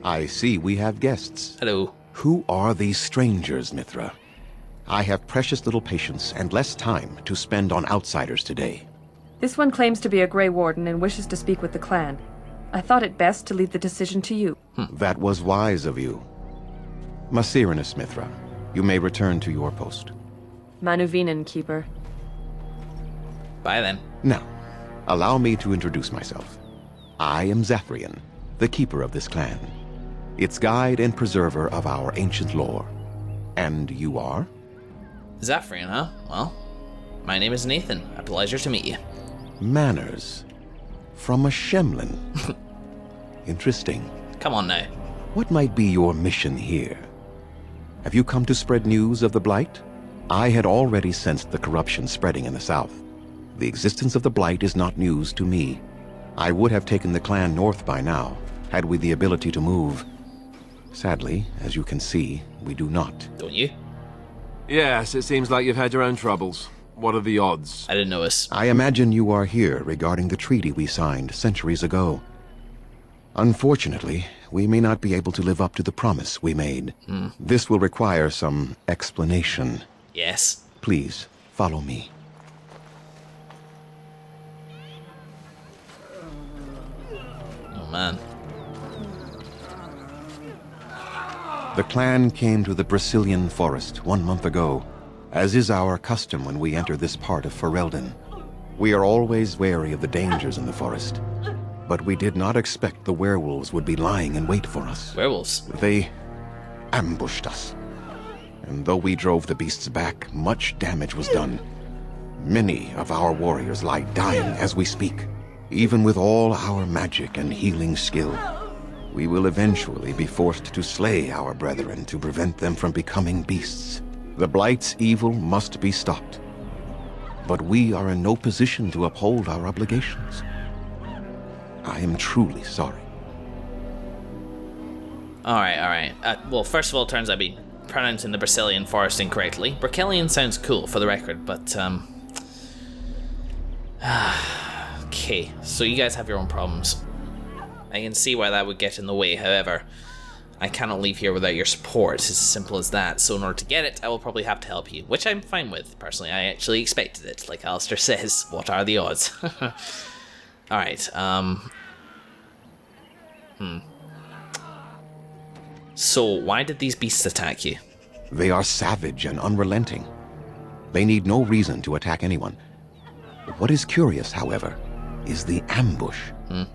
I see we have guests. Hello. Who are these strangers, Mithra? I have precious little patience and less time to spend on outsiders today. This one claims to be a Grey Warden and wishes to speak with the clan. I thought it best to leave the decision to you. That was wise of you. Masirinus, Mithra, you may return to your post. Manuvinen, Keeper. Bye then. Now, allow me to introduce myself. I am Zafrian, the keeper of this clan, its guide and preserver of our ancient lore. And you are? Zafrian, huh? Well, my name is Nathan. A pleasure to meet you. Manners. From a Shemlin. Interesting. Come on now. What might be your mission here? Have you come to spread news of the Blight? I had already sensed the corruption spreading in the south. The existence of the Blight is not news to me. I would have taken the clan north by now, had we the ability to move. Sadly, as you can see, we do not. Don't you? Yes, it seems like you've had your own troubles. What are the odds? I didn't notice. I imagine you are here regarding the treaty we signed centuries ago. Unfortunately, we may not be able to live up to the promise we made. This will require some explanation. Yes. Please, follow me. Oh man. The clan came to the Brazilian forest 1 month ago, as is our custom when we enter this part of Ferelden. We are always wary of the dangers in the forest, but we did not expect the werewolves would be lying in wait for us. Werewolves? They ambushed us. And though we drove the beasts back, much damage was done. Many of our warriors lie dying as we speak. Even with all our magic and healing skill, we will eventually be forced to slay our brethren to prevent them from becoming beasts. The Blight's evil must be stopped. But we are in no position to uphold our obligations. I am truly sorry. Alright. Well, first of all, it turns out I've been pronouncing the Brazilian forest incorrectly. Bracelian sounds cool, for the record, but, okay, so you guys have your own problems. I can see why that would get in the way, however, I cannot leave here without your support. It's as simple as that. So in order to get it, I will probably have to help you, which I'm fine with, personally. I actually expected it, like Alistair says. What are the odds? Alright, So, why did these beasts attack you? They are savage and unrelenting. They need no reason to attack anyone. What is curious, however, is the ambush.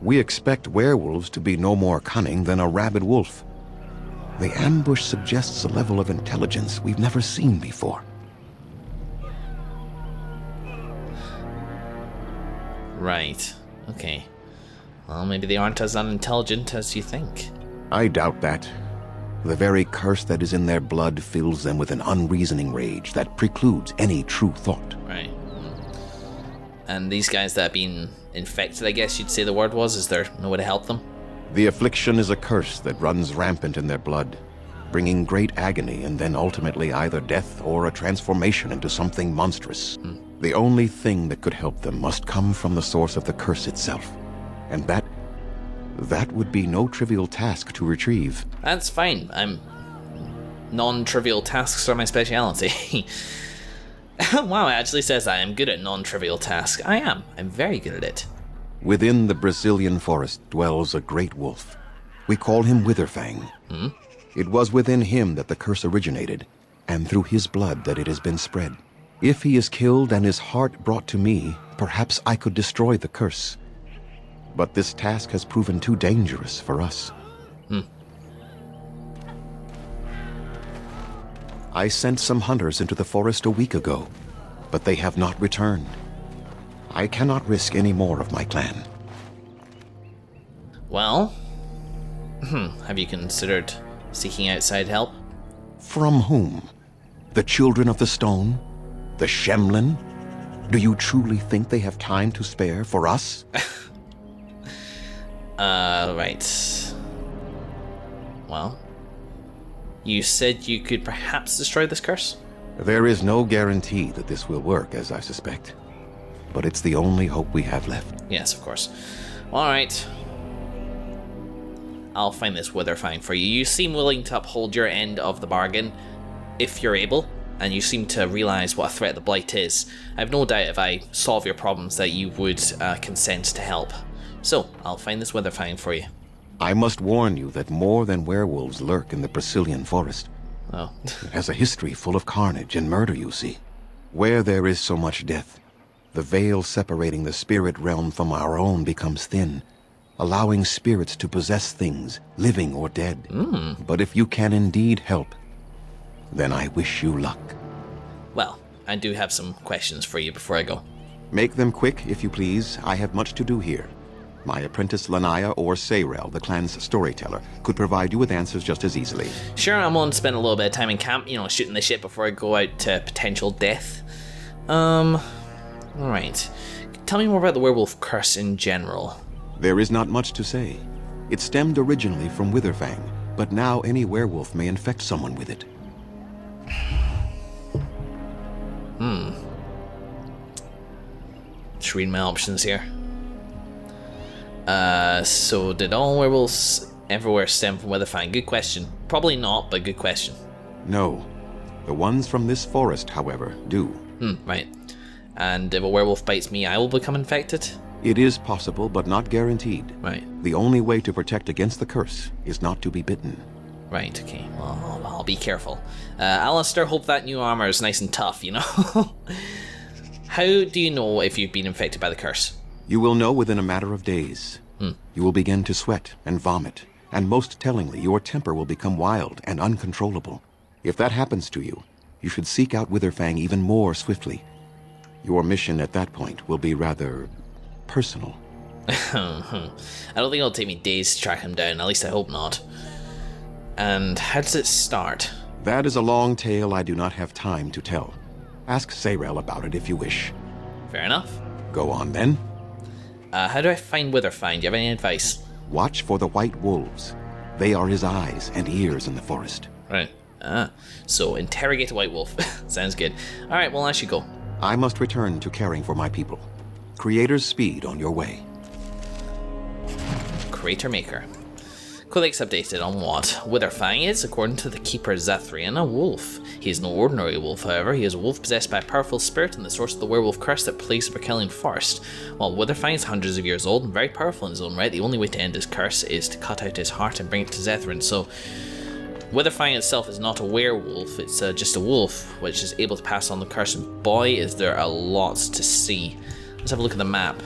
We expect werewolves to be no more cunning than a rabid wolf. The ambush suggests a level of intelligence we've never seen before. Right. Okay. Well, maybe they aren't as unintelligent as you think. I doubt that. The very curse that is in their blood fills them with an unreasoning rage that precludes any true thought. Right. And these guys that have been infected, I guess you'd say the word was, is there no way to help them? The affliction is a curse that runs rampant in their blood, bringing great agony and then ultimately either death or a transformation into something monstrous. The only thing that could help them must come from the source of the curse itself. And that would be no trivial task to retrieve. That's fine. Non-trivial tasks are my speciality. Wow, it actually says I am good at non-trivial tasks. I am. I'm very good at it. Within the Brazilian forest dwells a great wolf. We call him Witherfang. It was within him that the curse originated, and through his blood that it has been spread. If he is killed and his heart brought to me, perhaps I could destroy the curse. But this task has proven too dangerous for us. I sent some hunters into the forest a week ago, but they have not returned. I cannot risk any more of my clan. Well, have you considered seeking outside help? From whom? The Children of the Stone? The Shemlin? Do you truly think they have time to spare for us? Right. Well, you said you could perhaps destroy this curse? There is no guarantee that this will work, as I suspect. But it's the only hope we have left. Yes, of course. Alright. I'll find this Witherfang for you. You seem willing to uphold your end of the bargain, if you're able, and you seem to realise what a threat the Blight is. I have no doubt if I solve your problems that you would consent to help. So, I'll find this Witherfang for you. I must warn you that more than werewolves lurk in the Brazilian forest. Oh. It has a history full of carnage and murder, you see. Where there is so much death, the veil separating the spirit realm from our own becomes thin, allowing spirits to possess things, living or dead. But if you can indeed help, then I wish you luck. Well, I do have some questions for you before I go. Make them quick, if you please. I have much to do here. My apprentice Lanaya or Sayrel, the clan's storyteller, could provide you with answers just as easily. Sure, I'm willing to spend a little bit of time in camp, shooting the shit before I go out to potential death. Alright. Tell me more about the werewolf curse in general. There is not much to say. It stemmed originally from Witherfang, but now any werewolf may infect someone with it. Just reading my options here. So did all werewolves everywhere stem from Witherfang? Good question. Probably not, but good question. No. The ones from this forest, however, do. Right. And if a werewolf bites me, I will become infected? It is possible, but not guaranteed. Right. The only way to protect against the curse is not to be bitten. Right, okay. Well, I'll be careful. Alistair, hope that new armor is nice and tough, How do you know if you've been infected by the curse? You will know within a matter of days. You will begin to sweat and vomit, and most tellingly, your temper will become wild and uncontrollable. If that happens to you, you should seek out Witherfang even more swiftly. Your mission at that point will be rather personal. I don't think it'll take me days to track him down, at least I hope not. And how does it start? That is a long tale I do not have time to tell. Ask Sayrel about it if you wish. Fair enough. Go on then. How do I find Witherfang? Do you have any advice? Watch for the white wolves. They are his eyes and ears in the forest. Right. So interrogate a white wolf. Sounds good. Alright, well I should go. I must return to caring for my people. Creator's speed on your way. Creator Maker. Codex updated on what Witherfang is, according to the Keeper Zathrian, a wolf. He is no ordinary wolf, however. He is a wolf possessed by a powerful spirit and the source of the werewolf curse that plagues the Berkelion forest. While Witherfang is hundreds of years old and very powerful in his own right, the only way to end his curse is to cut out his heart and bring it to Zethrin. So, Witherfang itself is not a werewolf, it's just a wolf, which is able to pass on the curse, and boy is there a lot to see. Let's have a look at the map.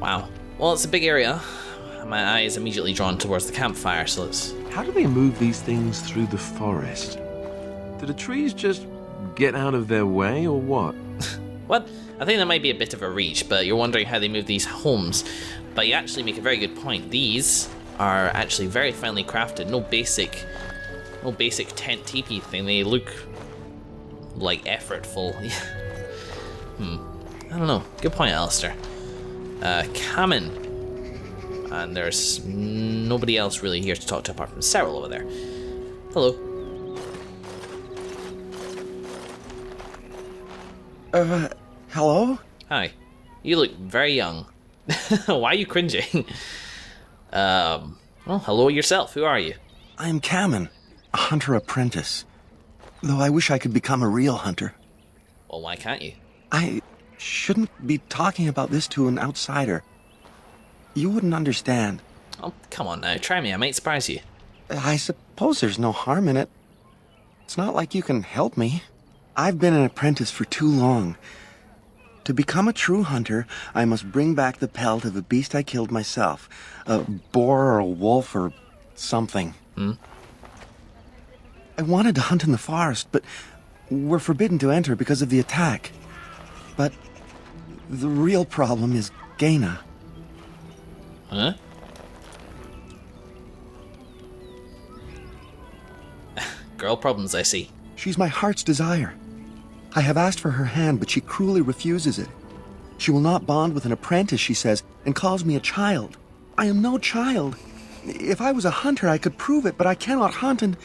Wow. Well, it's a big area. My eye is immediately drawn towards the campfire, so let's... How do they move these things through the forest? Do the trees just get out of their way, or what? What? I think that might be a bit of a reach, but you're wondering how they move these homes. But you actually make a very good point. These are actually very finely crafted. No basic tent teepee thing. They look like effortful. I don't know. Good point, Alistair. Kamen. And there's nobody else really here to talk to apart from Cyril over there. Hello. Hello? Hi. You look very young. Why are you cringing? Well, hello yourself. Who are you? I am Kamen, a hunter apprentice. Though I wish I could become a real hunter. Well, why can't you? I shouldn't be talking about this to an outsider. You wouldn't understand. Oh, come on now. Try me. I might surprise you. I suppose there's no harm in it. It's not like you can help me. I've been an apprentice for too long. To become a true hunter, I must bring back the pelt of a beast I killed myself. A boar or a wolf or something. I wanted to hunt in the forest, but we're forbidden to enter because of the attack. But the real problem is Gaina. Huh? Girl problems, I see. She's my heart's desire. I have asked for her hand, but she cruelly refuses it. She will not bond with an apprentice, she says, and calls me a child. I am no child. If I was a hunter, I could prove it, but I cannot hunt, and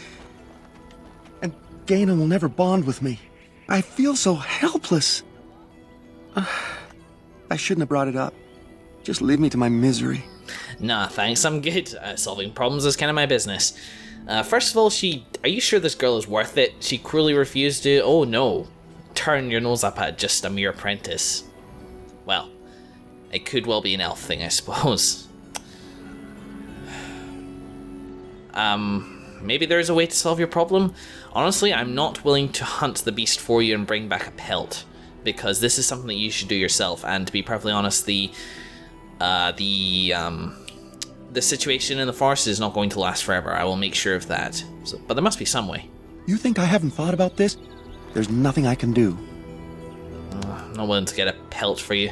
Gaina will never bond with me. I feel so helpless. I shouldn't have brought it up. Just leave me to my misery. Nah, thanks, I'm good. Solving problems is kind of my business. First of all, are you sure this girl is worth it? She cruelly refused to... Oh no. Turn your nose up at just a mere apprentice. Well, it could well be an elf thing, I suppose. Maybe there's a way to solve your problem? Honestly, I'm not willing to hunt the beast for you and bring back a pelt, because this is something that you should do yourself, and to be perfectly honest, the situation in the forest is not going to last forever. I will make sure of that. But there must be some way. You think I haven't thought about this? There's nothing I can do. I'm not willing to get a pelt for you.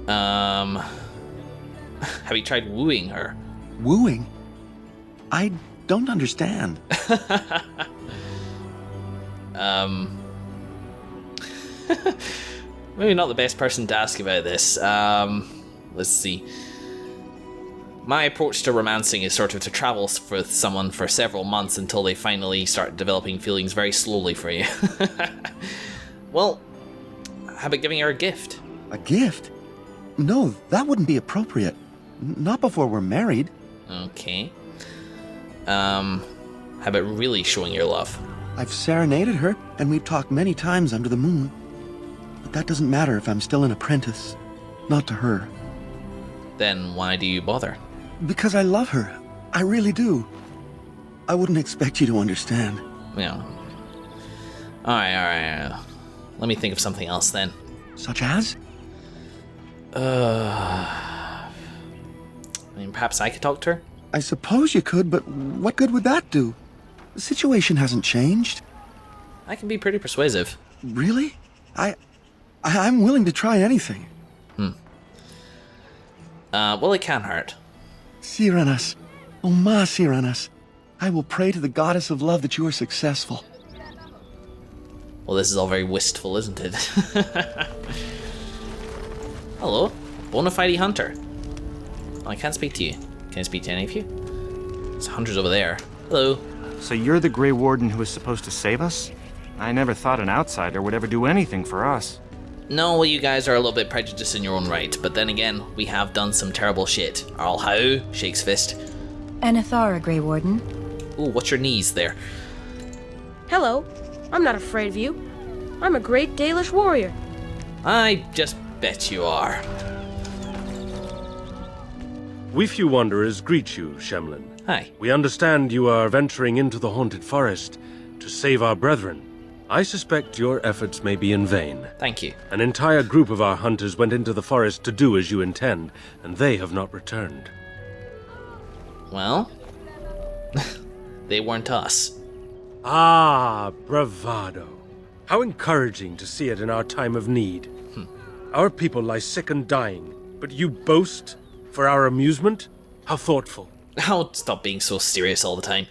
Have you tried wooing her? Wooing? I don't understand. Maybe not the best person to ask about this. Let's see. My approach to romancing is sort of to travel with someone for several months until they finally start developing feelings very slowly for you. Well, how about giving her a gift? A gift? No, that wouldn't be appropriate. Not before we're married. Okay. How about really showing your love? I've serenaded her, and we've talked many times under the moon. But that doesn't matter if I'm still an apprentice. Not to her. Then why do you bother? Because I love her. I really do. I wouldn't expect you to understand. Yeah. Alright. Let me think of something else then. Such as? I mean, perhaps I could talk to her? I suppose you could, but what good would that do? The situation hasn't changed. I can be pretty persuasive. Really? I'm willing to try anything. Well, it can hurt. Cyranas. Oh, ma Cyranas. I will pray to the goddess of love that you are successful. Well, this is all very wistful, isn't it? Hello, bona fide hunter. Oh, I can't speak to you. Can I speak to any of you? There's hunters over there. Hello. So you're the Grey Warden who was supposed to save us? I never thought an outsider would ever do anything for us. No, well, you guys are a little bit prejudiced in your own right, but then again, we have done some terrible shit. Arl how? Shakes fist. Anathara, Grey Warden. Ooh, what's your knees there? Hello. I'm not afraid of you. I'm a great Dalish warrior. I just bet you are. We few wanderers greet you, Shemlin. Hi. We understand you are venturing into the haunted forest to save our brethren. I suspect your efforts may be in vain. Thank you. An entire group of our hunters went into the forest to do as you intend, and they have not returned. Well, they weren't us. Ah, bravado. How encouraging to see it in our time of need. Our people lie sick and dying, but you boast for our amusement? How thoughtful. Oh, stop being so serious all the time.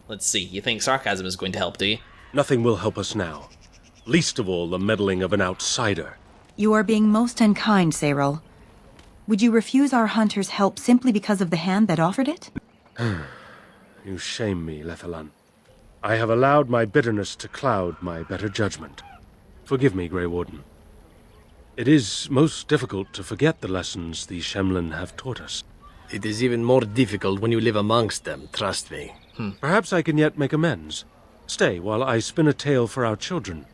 Let's see, you think sarcasm is going to help, do you? Nothing will help us now. Least of all the meddling of an outsider. You are being most unkind, Cyril. Would you refuse our hunter's help simply because of the hand that offered it? You shame me, Lethalan. I have allowed my bitterness to cloud my better judgment. Forgive me, Grey Warden. It is most difficult to forget the lessons the Shemlin have taught us. It is even more difficult when you live amongst them, trust me. Perhaps I can yet make amends. Stay while I spin a tale for our children.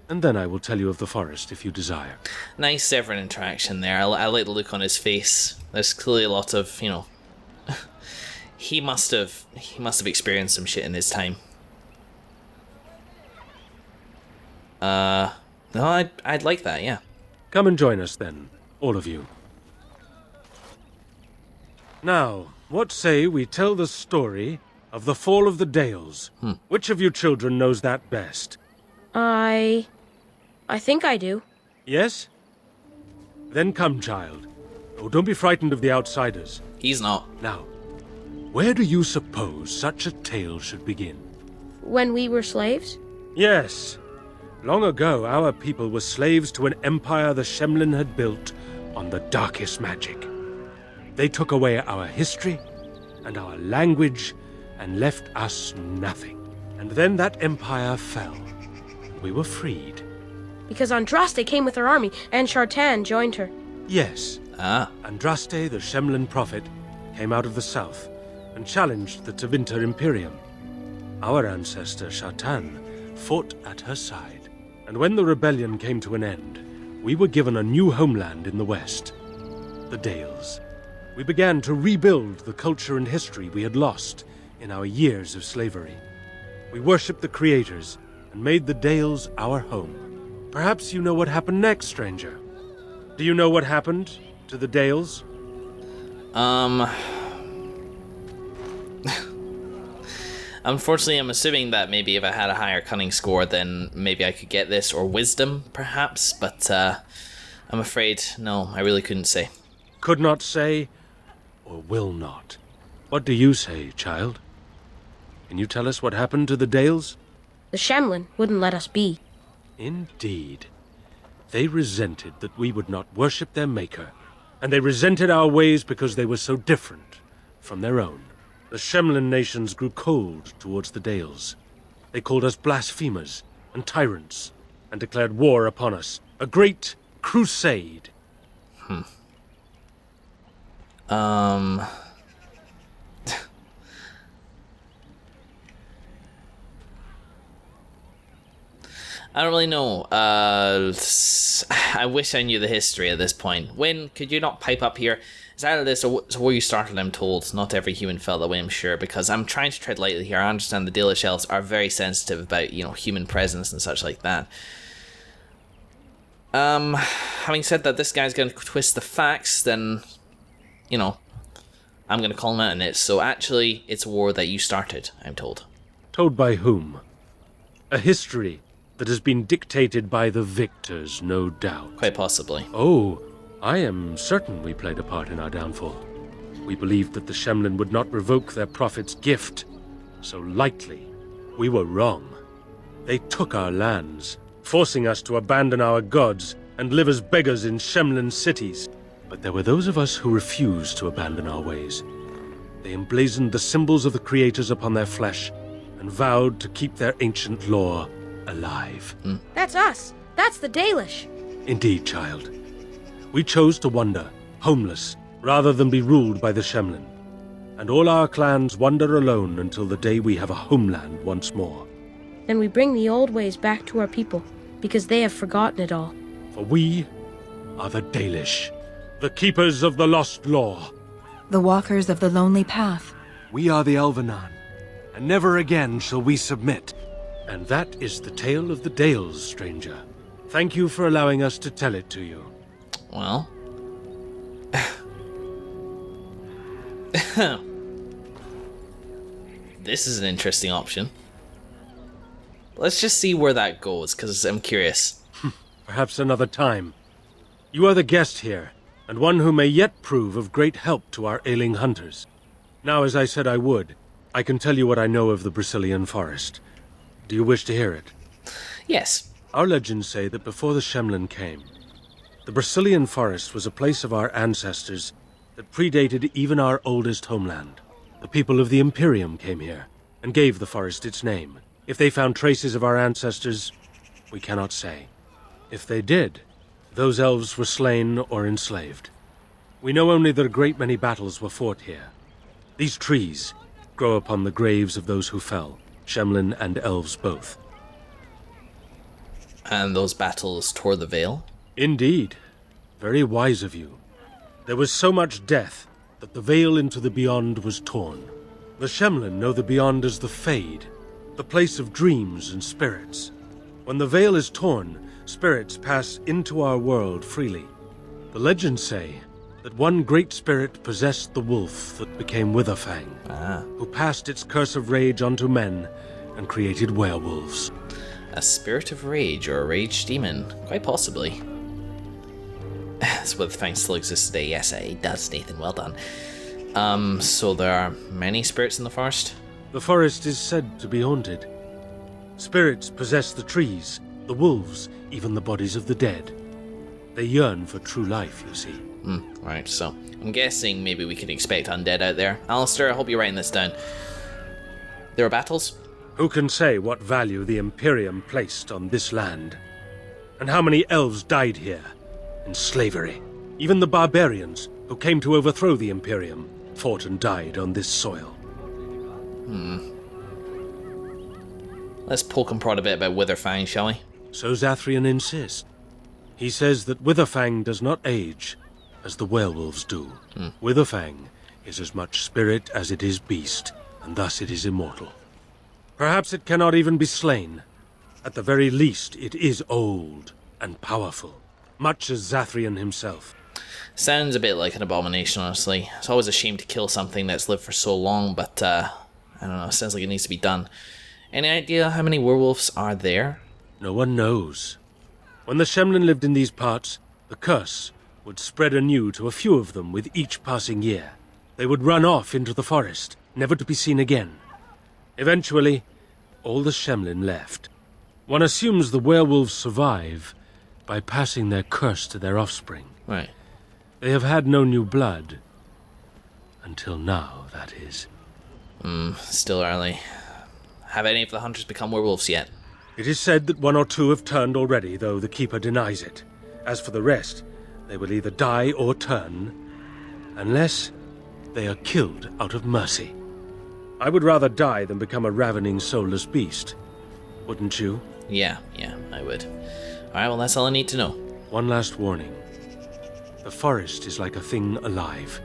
And then I will tell you of the forest if you desire. Nice Severin interaction there. I like the look on his face. There's clearly a lot of, he must have experienced some shit in his time. No, I'd like that, yeah. Come and join us then, all of you. Now, what say we tell the story of the Fall of the Dales? Which of you children knows that best? I think I do. Yes? Then come, child. Oh, don't be frightened of the outsiders. He's not. Now, where do you suppose such a tale should begin? When we were slaves? Yes. Long ago, our people were slaves to an empire the Shemlin had built on the darkest magic. They took away our history and our language and left us nothing. And then that empire fell. we were freed. Because Andraste came with her army, and Shartan joined her. Yes. Ah. Andraste, the Shemlin prophet, came out of the south and challenged the Tevinter Imperium. Our ancestor, Shartan, fought at her side. And when the rebellion came to an end, we were given a new homeland in the west, the Dales. We began to rebuild the culture and history we had lost in our years of slavery. We worshipped the creators and made the Dales our home. Perhaps you know what happened next, stranger. Do you know what happened to the Dales? Unfortunately, I'm assuming that maybe if I had a higher cunning score, then maybe I could get this, or wisdom, perhaps, but I'm afraid, no, I really couldn't say. Could not say, or will not. What do you say, child? Can you tell us what happened to the Dales? The Shemlin wouldn't let us be. Indeed. They resented that we would not worship their maker, and they resented our ways because they were so different from their own. The Shemlin nations grew cold towards the Dales. They called us blasphemers and tyrants, and declared war upon us. A great crusade. I don't really know. I wish I knew the history at this point. Wynn, could you not pipe up here? Is that this, or where you started, I'm told? Not every human felt that way, I'm sure, because I'm trying to tread lightly here. I understand the Dalish Elves are very sensitive about, human presence and such like that. Having said that, this guy's going to twist the facts, then, I'm going to call him out on it. So actually, it's a war that you started, I'm told. Told by whom? A history that has been dictated by the victors, no doubt. Quite possibly. Oh, I am certain we played a part in our downfall. We believed that the Shemlin would not revoke their prophet's gift so lightly. We were wrong. They took our lands, forcing us to abandon our gods and live as beggars in Shemlin cities. But there were those of us who refused to abandon our ways. They emblazoned the symbols of the creators upon their flesh and vowed to keep their ancient lore alive. That's us. That's the Dalish. Indeed, child. We chose to wander, homeless, rather than be ruled by the Shemlin. And all our clans wander alone until the day we have a homeland once more. Then we bring the old ways back to our people, because they have forgotten it all. For we are the Dalish, the keepers of the lost lore. The walkers of the lonely path. We are the Elvenan, and never again shall we submit. And that is the tale of the Dales, stranger. Thank you for allowing us to tell it to you. Well. This is an interesting option. Let's just see where that goes, because I'm curious. Perhaps another time. You are the guest here, and one who may yet prove of great help to our ailing hunters. Now, as I said I would, I can tell you what I know of the Brazilian forest. Do you wish to hear it? Yes. Our legends say that before the Shemlin came, the Brazilian forest was a place of our ancestors that predated even our oldest homeland. The people of the Imperium came here and gave the forest its name. If they found traces of our ancestors, we cannot say. If they did, those elves were slain or enslaved. We know only that a great many battles were fought here. These trees grow upon the graves of those who fell, Shemlin and elves both. And those battles tore the veil? Indeed. Very wise of you. There was so much death that the veil into the beyond was torn. The Shemlin know the beyond as the Fade, the place of dreams and spirits. When the veil is torn, spirits pass into our world freely. The legends say that one great spirit possessed the wolf that became Witherfang, who passed its curse of rage onto men and created werewolves. A spirit of rage or a rage demon? Quite possibly. This Witherfang still exists today. Yes, it does, Nathan. Well done. So there are many spirits in the forest? The forest is said to be haunted. Spirits possess the trees, the wolves, even the bodies of the dead. They yearn for true life, you see. Right, so I'm guessing maybe we can expect undead out there. Alistair, I hope you're writing this down. There are battles? Who can say what value the Imperium placed on this land? And how many elves died here in slavery? Even the barbarians who came to overthrow the Imperium fought and died on this soil. Let's poke and prod a bit about Witherfang, shall we? So Zathrian insists. He says that Witherfang does not age as the werewolves do. Witherfang is as much spirit as it is beast, and thus it is immortal. Perhaps it cannot even be slain. At the very least, it is old and powerful, much as Zathrian himself. Sounds a bit like an abomination, honestly. It's always a shame to kill something that's lived for so long, but I don't know, it sounds like it needs to be done. Any idea how many werewolves are there? No one knows. When the Shemlin lived in these parts, the curse would spread anew to a few of them with each passing year. They would run off into the forest, never to be seen again. Eventually, all the Shemlin left. One assumes the werewolves survive by passing their curse to their offspring. Right. They have had no new blood. Until now, that is. Still early. Have any of the hunters become werewolves yet? It is said that one or two have turned already, though the Keeper denies it. As for the rest, they will either die or turn, unless they are killed out of mercy. I would rather die than become a ravening, soulless beast. Wouldn't you? Yeah, I would. Alright, well, that's all I need to know. One last warning. The forest is like a thing alive.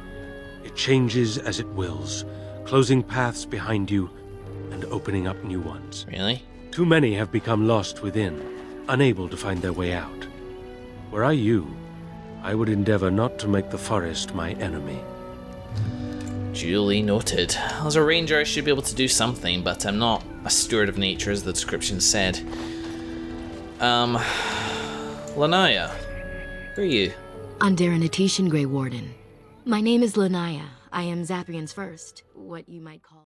It changes as it wills, closing paths behind you and opening up new ones. Really? Too many have become lost within, unable to find their way out. Were I you, I would endeavor not to make the forest my enemy. Duly noted. As a ranger, I should be able to do something, but I'm not a steward of nature, as the description said. Lanaya, who are you? Under an Grey Warden. My name is Lanaya. I am Zathrian's first, what you might call...